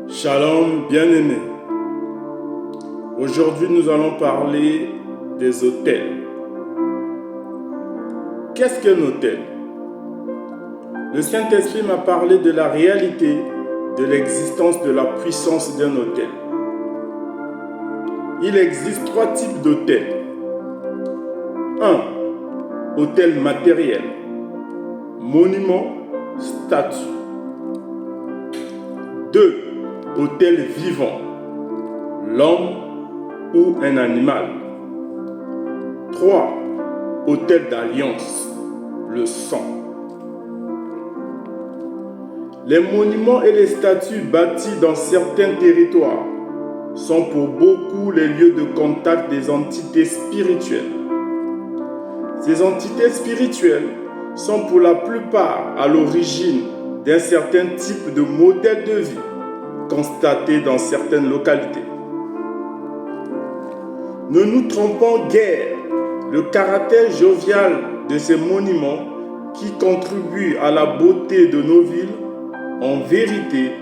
Shalom, bien-aimés. Aujourd'hui, nous allons parler des autels. Qu'est-ce qu'un autel? Le Saint-Esprit m'a parlé de la réalité de l'existence de la puissance d'un autel. Il existe 3 types d'autels. 1. Autel matériel. Monument, statue. 2. Autel vivant. L'homme ou un animal. 3. Autel d'alliance. Le sang. Les monuments et les statues bâtis dans certains territoires sont pour beaucoup les lieux de contact des entités spirituelles. Ces entités spirituelles sont pour la plupart à l'origine d'un certain type de modèle de vie constaté dans certaines localités. Ne nous trompons guère, le caractère jovial de ces monuments qui contribuent à la beauté de nos villes, en vérité,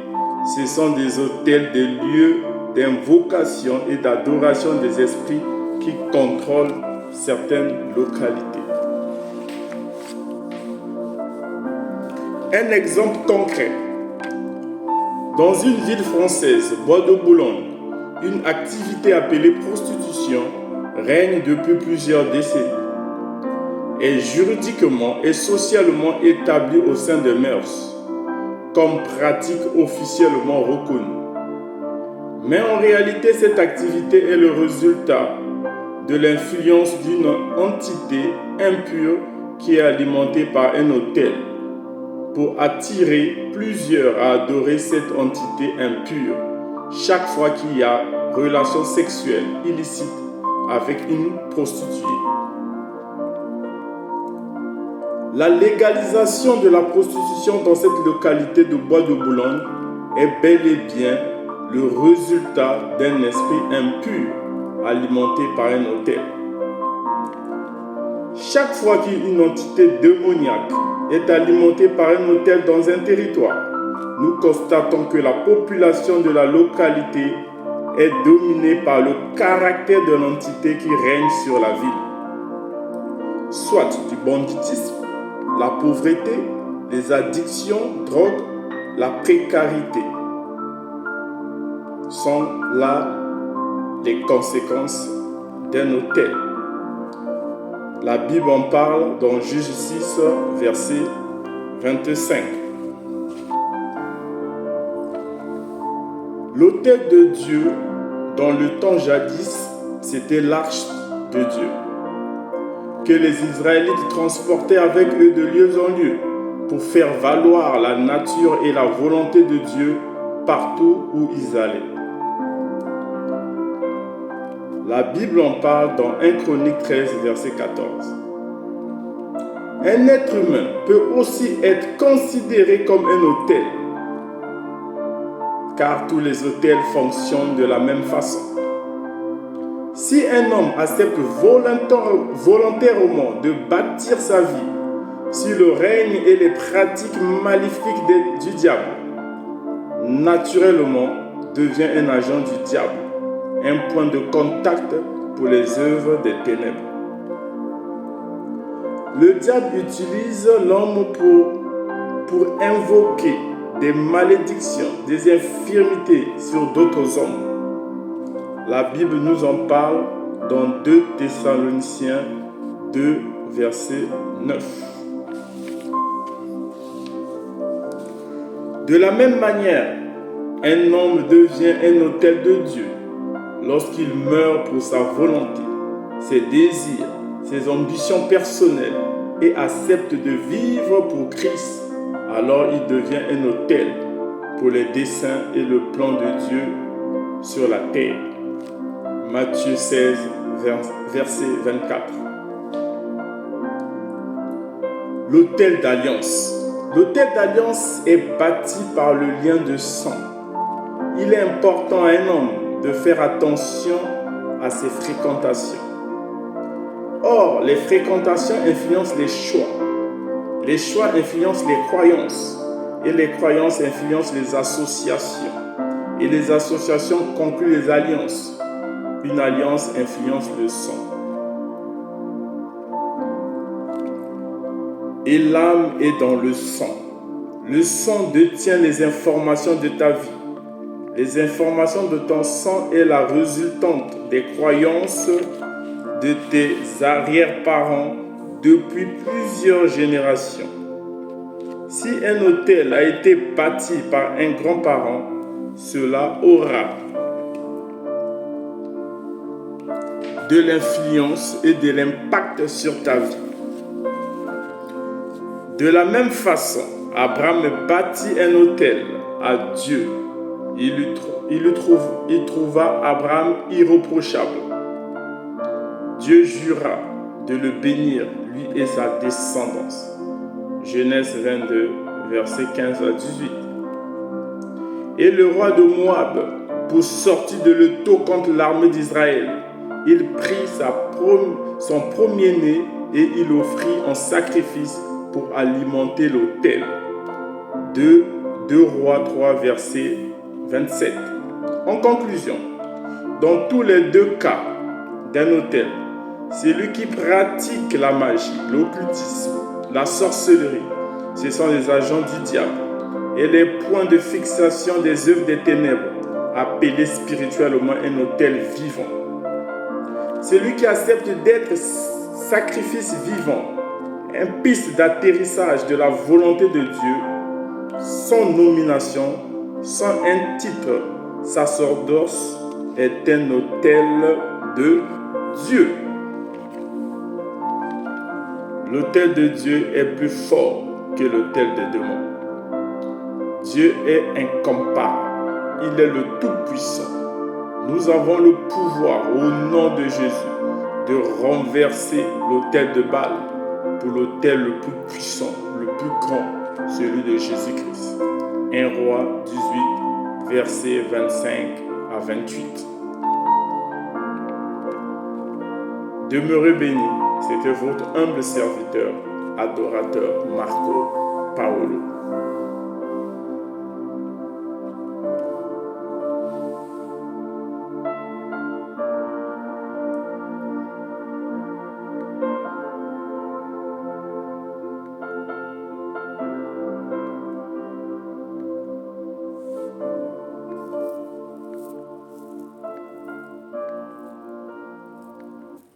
ce sont des autels, des lieux d'invocation et d'adoration des esprits qui contrôlent certaines localités. Un exemple concret. Dans une ville française, Bois de Boulogne, une activité appelée prostitution règne depuis plusieurs décennies. Est juridiquement et socialement établie au sein des mœurs, comme pratique officiellement reconnue. Mais en réalité, cette activité est le résultat de l'influence d'une entité impure qui est alimentée par un autel pour attirer plusieurs à adorer cette entité impure chaque fois qu'il y a relation sexuelle illicite avec une prostituée. La légalisation de la prostitution dans cette localité de Bois de Boulogne est bel et bien le résultat d'un esprit impur alimenté par un autel. Chaque fois qu'une entité démoniaque est alimentée par un autel dans un territoire, nous constatons que la population de la localité est dominée par le caractère de l'entité qui règne sur la ville, soit du banditisme, la pauvreté, les addictions, drogue, la précarité sont là les conséquences d'un autel. La Bible en parle dans Juge 6, verset 25. L'autel de Dieu, dans le temps jadis, c'était l'arche de Dieu, que les Israélites transportaient avec eux de lieu en lieu pour faire valoir la nature et la volonté de Dieu partout où ils allaient. La Bible en parle dans 1 Chronique 13, verset 14. Un être humain peut aussi être considéré comme un autel, car tous les autels fonctionnent de la même façon. Si un homme accepte volontairement de bâtir sa vie sur le règne et les pratiques maléfiques du diable, naturellement devient un agent du diable, un point de contact pour les œuvres des ténèbres. Le diable utilise l'homme pour invoquer des malédictions, des infirmités sur d'autres hommes. La Bible nous en parle dans 2 Thessaloniciens 2, verset 9. De la même manière, un homme devient un autel de Dieu lorsqu'il meurt pour sa volonté, ses désirs, ses ambitions personnelles et accepte de vivre pour Christ. Alors il devient un autel pour les desseins et le plan de Dieu sur la terre. Matthieu 16, verset 24. L'autel d'alliance. L'autel d'alliance est bâti par le lien de sang. il est important à un homme de faire attention à ses fréquentations. Or, les fréquentations influencent les choix. Les choix influencent les croyances. Et les croyances influencent les associations. Et les associations concluent les alliances. Une alliance influence le sang. Et l'âme est dans le sang. Le sang détient les informations de ta vie. Les informations de ton sang est la résultante des croyances de tes arrière-parents depuis plusieurs générations. Si un hôtel a été bâti par un grand-parent, cela aura de l'influence et de l'impact sur ta vie. De la même façon, Abraham bâtit un autel à Dieu. Il trouva Abraham irréprochable. Dieu jura de le bénir, lui et sa descendance. Genèse 22, versets 15 à 18. Et le roi de Moab, pour sortir de l'étau contre l'armée d'Israël, il prit son premier-né et il offrit en sacrifice pour alimenter l'autel. 2 Rois 3, verset 27. En conclusion, dans tous les deux cas d'un autel, celui qui pratique la magie, l'occultisme, la sorcellerie, ce sont les agents du diable et les points de fixation des œuvres des ténèbres, appelés spirituellement un autel vivant. Celui qui accepte d'être sacrifice vivant, une piste d'atterrissage de la volonté de Dieu, sans nomination, sans un titre, sacerdoce est un autel de Dieu. L'autel de Dieu est plus fort que l'autel des démons. Dieu est incomparable. Il est le Tout-Puissant. Nous avons le pouvoir au nom de Jésus de renverser l'autel de Baal pour l'autel le plus puissant, le plus grand, celui de Jésus-Christ. 1 Roi 18, versets 25 à 28. Demeurez bénis. C'était votre humble serviteur, adorateur Marco Paolo.